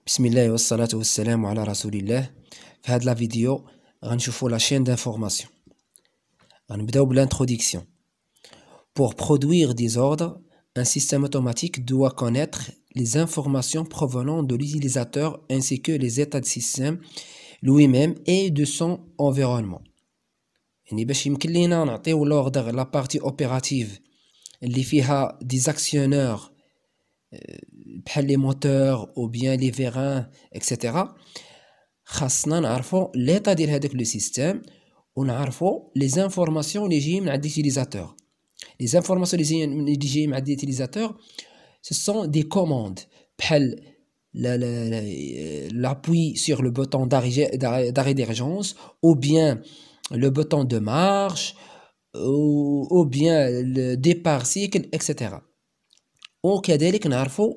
بسم الله والصلاة والسلام على رسول الله. في هاد لا فيديو غنشوفو لا chaîne d'information. غنبداو بالintroduction. Pour produire des ordres, un système automatique doit connaître les informations provenant de l'utilisateur ainsi que les états de système lui-même et de son environnement. يعني باش يمكن لينا نعطيو l'ordre la partie opérative اللي فيها des actionneurs بحال لي موتور او بيان لي فيران اكسيتيرا. خاصنا نعرفو ليطا ديال هذاك لو سيستيم ونعرفو لي زانفورماسيون اللي جايين من عند ليوتيليزاتور. لي زانفورماسيون اللي جايين من عند ليوتيليزاتور ce sont des commandes بحال l'appui sur le bouton d'arrêt d'urgence ou bien le bouton de marche ou bien le départ cycle etc. وكذلك نعرفوا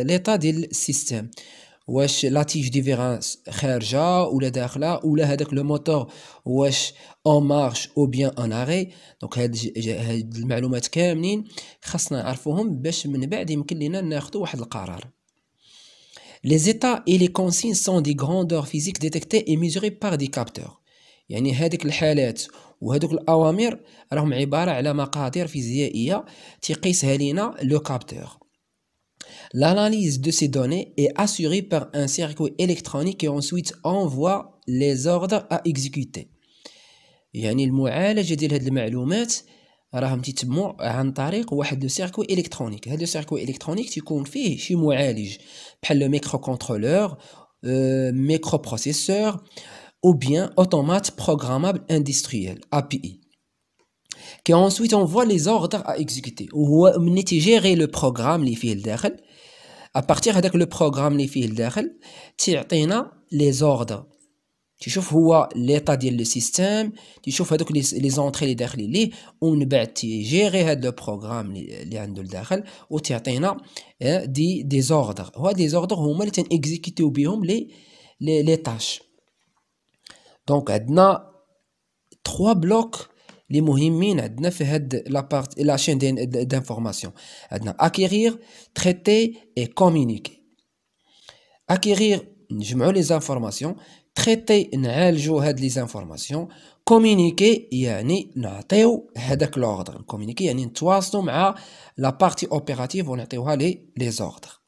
ليطا ديال السيستم، واش لا تيج دي فيران خارجه ولا داخله، ولا هذاك لو موتور واش اون مارش او بيان ان اري. دونك هاد المعلومات كاملين خاصنا نعرفوهم باش من بعد يمكن لينا ناخذ واحد القرار. Les états et les consignes sont des grandeurs physiques détectées et mesurées par des capteurs. يعني هذيك الحالات وهذوك الاوامر راهم عباره على مقادير فيزيائيه تيقيسها لينا لو كابتور. L'analyse de ces données est assurée par un circuit électronique qui ensuite envoie les ordres à exécuter. يعني المعالجه ديال هذه المعلومات راهم تيتموا عن طريق واحد لو سيركوي الكترونيك. هذا لو سيركوي الكترونيك تيكون فيه شي معالج بحال لو ميكرو كونترولور، ميكرو بروسيسور ou bien automate programmable industriel API qui ensuite envoie les ordres à exécuter. وهو ملي تيجيري لو بروغرام اللي فيه الداخل ابارتيغ هذاك لو بروغرام اللي فيه الداخل تيعطينا لي زوردر. تيشوف هو ليطا ديال لو سيستيم، تيشوف هذوك لي زونطري اللي داخلين ليه، ومن بعد تيجيري هذا لو بروغرام اللي عنده الداخل وتعطينا دي زوردر. وهاد لي زوردر هما اللي تنكزيكيتيو بهم لي طاش. دونك عندنا 3 بلوك اللي مهمين عندنا في هاد لا شين دانفورماسيون. عندنا اكيرير، تريتي اي كومونيكي. اكيرير نجمعوا لي زانفورماسيون، تريتي نعالجوا هاد لي زانفورماسيون، كومونيكي يعني نعطيو هذاك لوردر. كومونيكي يعني نتواصلوا مع لا بارتي اوبيراتيف ونعطيوها لي زوردر.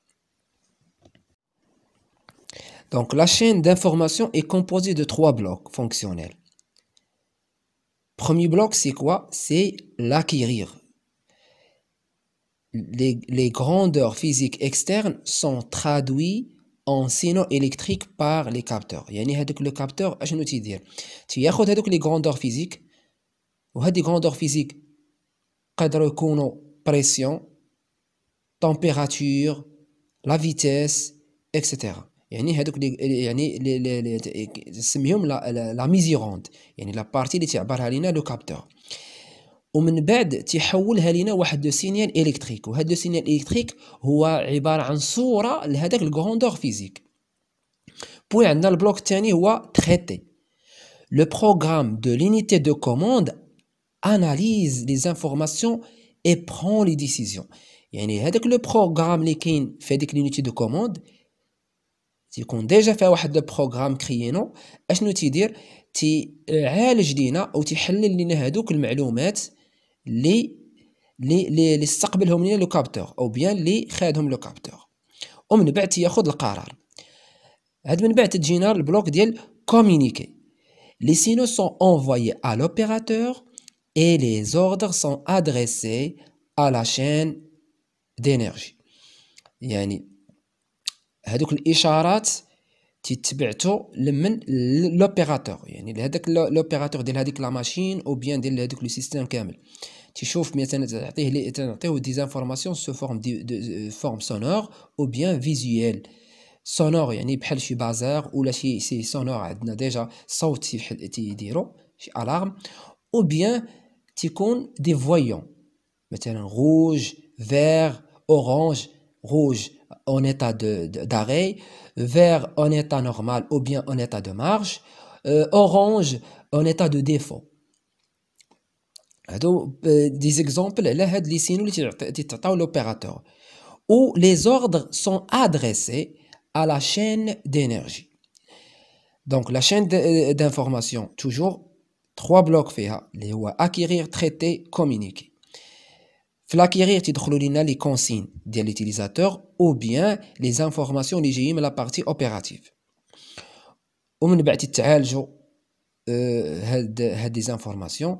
Donc la chaîne d'information est composée de 3 blocs fonctionnels. Premier bloc, c'est quoi? C'est l'acquérir. Les grandeurs physiques externes sont traduites en signaux électriques par les capteurs. يعني هذوك le capteur اشنو تيدير؟ تياخذ هذوك les grandeurs physiques، وهاد les grandeurs physiques قادروا يكونوا pression، température، la vitesse etc. يعني هذوك يعني نسميهم لا ميزيروند، يعني لا بارتي اللي تعبرها لينا لو كابتور. ومن بعد تيحولها لينا واحد لو سينيال الكتريك، وهذا لو سينيال الكتريك هو عباره عن صوره لهذاك الكروندور فيزيك. بوي عندنا البلوك الثاني هو تريتي. لو بروغرام دو لونيتي دو كوموند اناليز لي انفورماسيون اي برون لي ديسيزيون. يعني هذاك لو بروغرام اللي كاين في هذيك لونيتي دو كوموند تيكون ديجا فيها واحد لو بروغرام كريينو. اشنو تيدير؟ تيعالج لينا او تيحلل لينا هذوك المعلومات اللي استقبلهم لينا لو كابتور او بيان اللي خادهم لو كابتور، ومن بعد تياخذ القرار. هاد من بعد تجينا البلوك ديال كومونيكي. لي سينو سون انفويي ا لوبيراتور اي لي زوردر سون ادريسي ا لا شين دينيرجي. يعني هذوك الاشارات تتبعتو لمن لوبيراتور، يعني لهذاك لوبيراتور ديال هذيك لا ماشين او بيان ديال هذوك لو سيستيم كامل. تشوف مثلا تعطيه دي زانفورماسيون سو فورم دي فورم سونور او بيان فيزويل. سونور يعني بحال شي بازار ولا شي سونور عندنا ديجا صوت تيديرو شي الارم، او بيان تيكون دي فويون مثلا روج، فير، اورانج. روج en état d'arrêt, vert en état normal ou bien en état de marche, orange en état de défaut. هادو des exemples على هاد لي سينو اللي تيعطيو l'opérateur. Où les ordres sont adressés à la chaîne d'énergie. Donc la chaîne d'information, toujours 3 blocs فيها اللي هو acquérir, traiter, communiquer. في l'acquérir تدخلوا لنا les consignes ديال l'utilisateur ou bien les informations اللي جايين من la partie opérative. ومن بعد تتعالجوا هاد les informations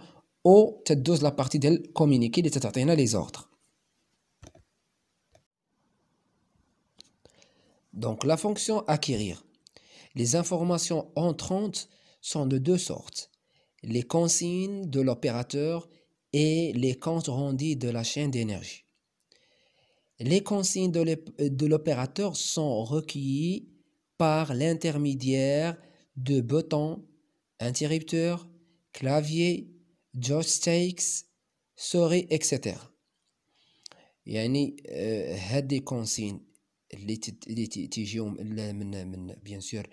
ou تدوز la partie ديال communiquer اللي تعطينا les ordres. Donc la fonction acquérir. Les informations entrantes sont de deux sortes. Les consignes de l'opérateur et les comptes rendus de la chaîne d'énergie. Les consignes de l'opérateur sont recueillies par l'intermédiaire de boutons, interrupteurs, claviers, joysticks, souris, etc. يعني هذه consignes اللي تيجيو من بيان سور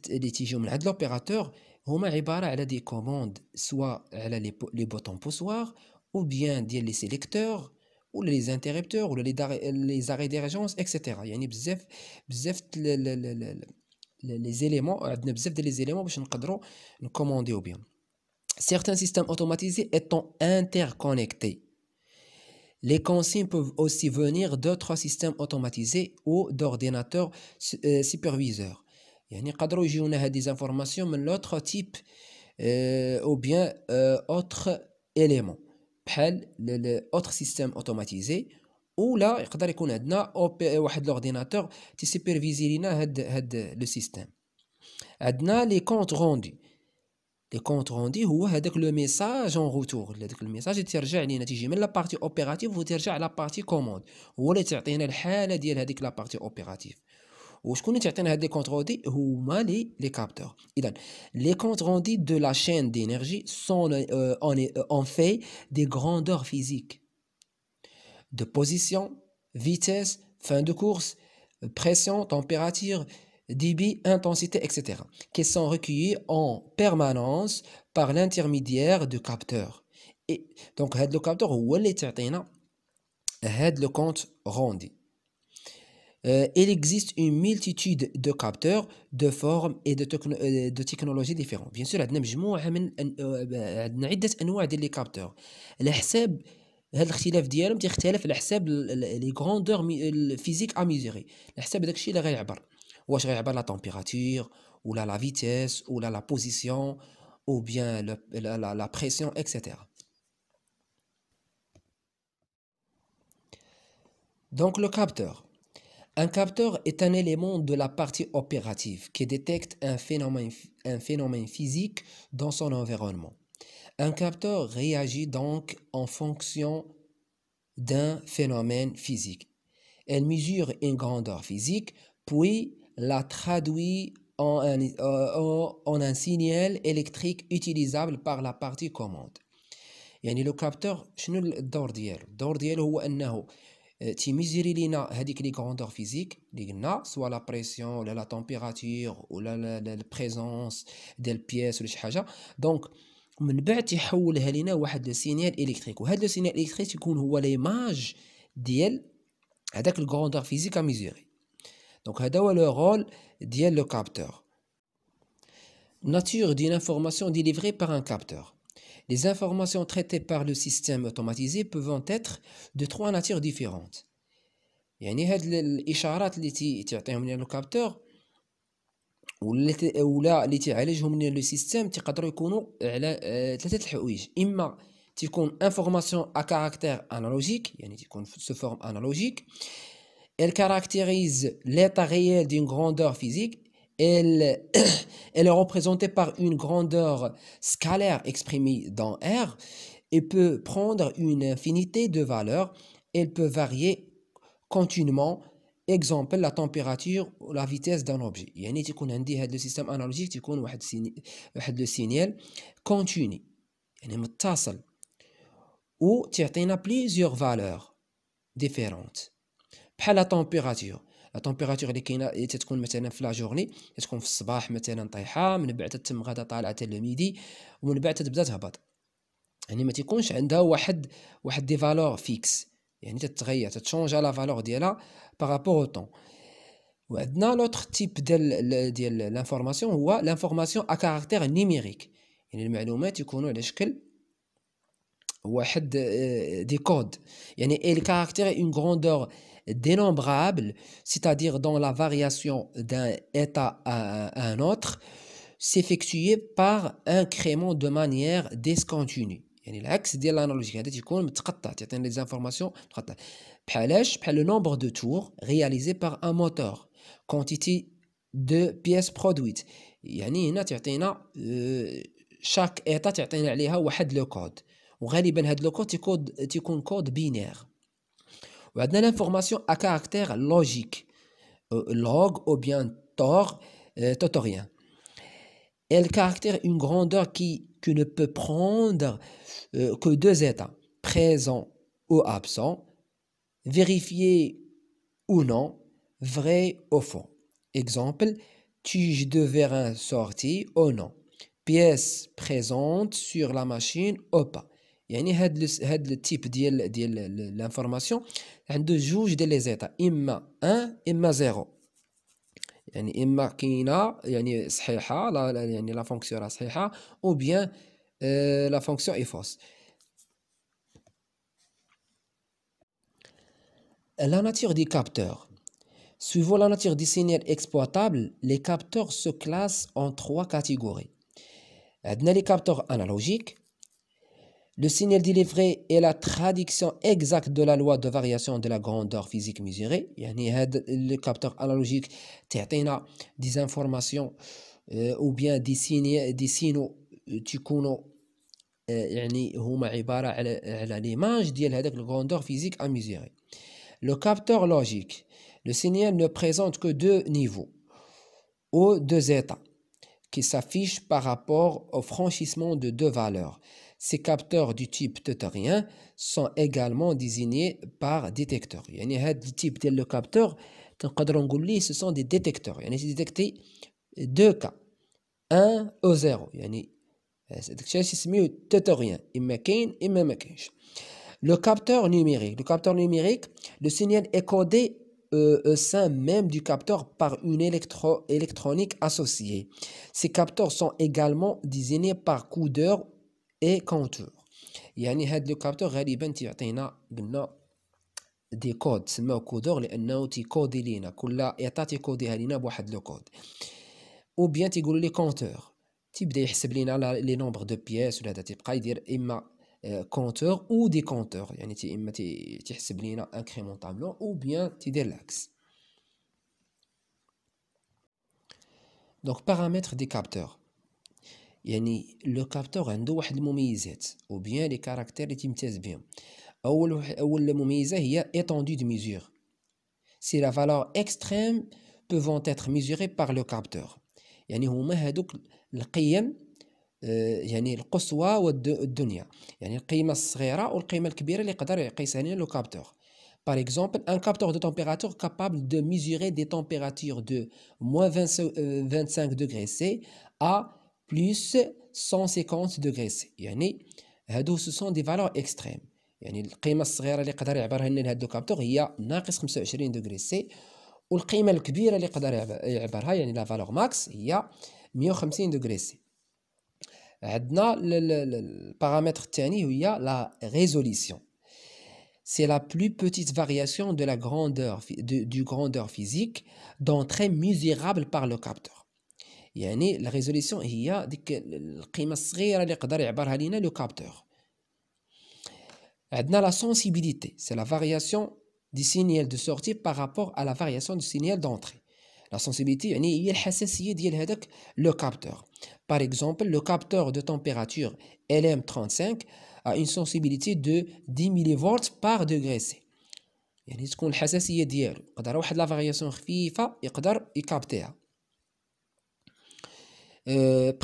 اللي تيجيو من عند لوبيراتور هما عباره على دي كوموند سوا على لي بوطون بوسوار او بيان ديال لي سيليكتور ولا لي زانتيربتور ولا لي زاري ديرجونس اكسيتيرا. يعني بزاف لي زيليمون عندنا بزاف ديال لي زيليمون باش نقدروا نكومونديو بهم. Certains systèmes automatisés étant interconnectés, les consignes peuvent aussi venir d'autres systèmes automatisés ou d'ordinateurs superviseurs. يعني قدروا يجيونا هاد دي انفورماسيون من لوتر تيب او بيان اوتر اليمون بحال اوتر سيستيم اوتوماتيزي ولا يقدر يكون عندنا واحد لورديناتور تيسوبرفيزي لينا هاد لو سيستيم. عندنا لي كونط روندي. لي كونط روندي هو هذاك لو ميساج اون روتور، هذاك الميساج اللي ترجع لينا تيجي من لا بارتي اوبيراتيف وترجع لا بارتي كوموند، هو اللي تعطينا الحاله ديال هذيك لا بارتي اوبيراتيف. وشكون اللي تعطينا هاد لي كونط روندي؟ هما لي كابتور. اذا لي كونط روندي دو لا chaîne d'énergie sont en fait des grandeurs physiques de position, vitesse, fin de course, pression, température, débit, intensité, etc. qui sont recueillis en permanence par l'intermédiaire de capteurs. Et donc هاد لو كابتور هو اللي تعطينا هاد لو كونط روندي. Il existe une multitude de capteurs de formes et de technologies différentes. Bien sûr, عندنا مجموعة عندنا عدة أنواع ديال لي كابتور. على حساب هاد الاختلاف ديالهم تيختلف على حساب لي غروندور فيزيك ا ميزوري، على حساب داكشي اللي غيعبر. واش غيعبر لا تمبيراتور ولا لا فيتيس ولا لا بوزيسيون ou bien la pression, etc. Donc le capteur. Un capteur est un élément de la partie opérative qui détecte un phénomène physique dans son environnement. Un capteur réagit donc en fonction d'un phénomène physique. Elle mesure une grandeur physique, puis la traduit en un signal électrique utilisable par la partie commande. يعني لو كابتور شنو الدور ديالو؟ الدور ديالو هو انه تيميزيري لينا هذيك لي غروندور فيزيك اللي قلنا سوا لا بريسيون ولا لا تمبيراتور ولا البريزونس ديال بياس ولا شي حاجه. دونك من بعد تيحولها لينا واحد لو سينيال الكتريك، وهذا لو سينيال الكتريك يكون هو ليماج ديال هذاك الغروندور فيزيك ا ميزيري. دونك هذا هو لو رول ديال لو كابتور. Nature d'une information délivrée par un capteur. Les informations traitées par le système automatisé peuvent être de 3 natures différentes. يعني هاد الاشارات اللي تعطيهم لنا لو كابتور ولا اللي تعالجهم لنا لو سيستيم تقدروا يكونوا على 3 الحوايج. اما تكون انفورماسيون ا كاركتير انالوجيك، يعني تكون سو فورم انالوجيك. Elle caractérise l'état réel d'une grandeur physique. Elle est représentée par une grandeur scalaire exprimée dans R et peut prendre une infinité de valeurs. Elle peut varier continuellement. Exemple, la température ou la vitesse d'un objet. يعني تكون عندي هذا السيستم انالوجيك تكون واحد لو سينيال كونتيني يعني متصل وتعطينا plusieurs valeurs différentes. بحال لا تمبيراتور. لا تمبيراتور اللي كاينه اللي تتكون مثلا في لا جورني تكون في الصباح مثلا طايحه، من بعد تتم غدا طالعه حتى الميدي، ومن بعد تبدا تهبط. يعني ما تيكونش عندها واحد دي فالور فيكس، يعني تتغير تتشونجا لا فالور ديالها بارابور او طون. وعندنا l'autre type ديال l'information هو l'information à caractère numérique. يعني المعلومات يكونوا على شكل واحد des codes. يعني elle caractérise une grandeur dénombrable, c'est-à-dire dont la variation d'un état à un autre s'effectue par incrément de manière discontinue. يعني العكس ديال l'analogie هذا تيكون متقطع، تعطينا les informations متقطع. بحالاش بحال le nombre de tours réalisé par un moteur, quantité de pièces produites. يعني هنا تعطينا chaque état تعطينا عليها واحد لو كود، وغالبا هاد لو كود تيكون كود بينير. وعندنا l'information à caractère logique, log ou bien tautorien. Elle caractérise une grandeur qui ne peut prendre que deux états, présent ou absent, vérifié ou non, vrai ou faux. Exemple, tige de verin sortie ou non, pièce présente sur la machine ou pas. يعني هاد التيب ديال l'information عنده جوج ديال لي زيتا، اما 1 اما 0. يعني اما كاينه يعني صحيحه يعني لا فونكسيون راه صحيحه، او بيان لا فونكسيون اي فوس. La nature des capteurs. Suivant la nature des signaux exploitables, les capteurs se classent en 3 catégories. عندنا les capteurs analogiques. Le signal délivré est la traduction exacte de la loi de variation de la grandeur physique mesurée. يعني هذا le capteur analogique تعطينا des informations ou bien des signaux تيكونوا يعني هما عبارة على l'image ديال هذاك le grandeur physique à mesurer. Le capteur logique, le signal ne présente que deux niveaux ou deux états qui s'affichent par rapport au franchissement de deux valeurs. Ces capteurs du type teutorien sont également désignés par détecteurs. يعني هاد التيب ديال لو كابتور تنقدروا نقول ليه ce sont des détecteurs. يعني détecter deux cas 1 ou 0. يعني داكشي يسميوه teutorien، اما كاين اما ما كاينش. Le capteur numérique, le signal est codé au sein même du capteur par une électronique associée. Ces capteurs sont également désignés par codeur et compteur. يعني هاد لو كابتور غالبا تيعطينا قلنا دي كود تسماو كودور لانه تيكودي لينا كل ايطا تيكوديها لينا بواحد لو كود، او بيان تيقولوا لي كونتور تيبدا يحسب لينا لي نومبر دو بياس ولا هذا تيبقى يدير اما كونتور او دي كونتور، يعني اما تيحسب لينا انكريمونطابلون او بيان تيدير العكس. دونك بارامتر دي كابتور، يعني لو كابتور عنده واحد المميزات او بيان لي كاركتير اللي تيمتاز بهم. اول مميزه هي étendue de mesure. Si la valeur extrême peuvent être mesurées par le capteur. يعني هما هادوك القيم يعني القصوى والدنيا، يعني القيمه الصغيره والقيمه الكبيره اللي يقدر يقيسها لنا لو كابتور. Par exemple, un capteur de température capable de mesurer des températures de moins 25 degrés C à plus 150 degrés C. يعني هادو ce sont des valeurs extrêmes. يعني القيمة الصغيرة اللي يقدر يعبرها لنا هاد لو كابتور هي ناقص 25 دغري سي، والقيمة الكبيرة اللي يقدر يعبرها يعني لا فالور ماكس هي 150 دغري سي. عندنا البارامتر الثاني هي لا ريزوليسيون. C'est la plus petite variation de la grandeur du grandeur physique d'entrée mesurable par le capteur. يعني la résolution هي ديك القيمة الصغيرة اللي يقدر يعبرها لنا لو كابتور. عندنا la sensibilité, c'est la variation du signal de sortie par rapport à la variation du signal d'entrée. La sensibilité يعني هي الحساسية ديال هذاك le capteur. Par exemple, le capteur de température LM35 a une sensibilité de 10 mV par degré C. يعني تكون الحساسية ديالو يقدر واحد لا فارياسيون خفيفة يقدر يكابتيها.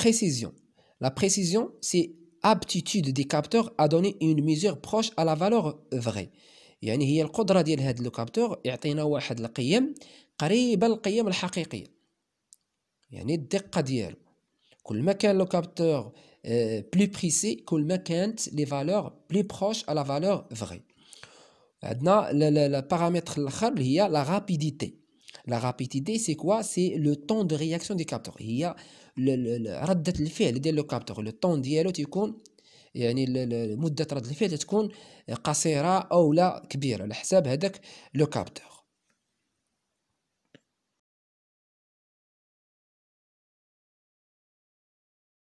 Précision. La précision, c'est aptitude des capteurs à donner une mesure proche à la valeur vraie. يعني هي القدرة ديال هاد لو كابتور يعطينا واحد القيم قريبة للقيم الحقيقية، يعني الدقة ديالو. كل ما كان لو كابتور بلو بريسي كل ما كانت لي فالور بلو بروش à la valeur vraie. عندنا البارامتر الاخر اللي هي لا رابيديتي. La rapidité, c'est quoi? C'est le temps de réaction du capteur. هي ردة الفعل ديال لو كابتور، لو طون ديالو تيكون يعني مدة رد الفعل تكون قصيرة أو لا كبيرة على حساب هذاك لو كابتور.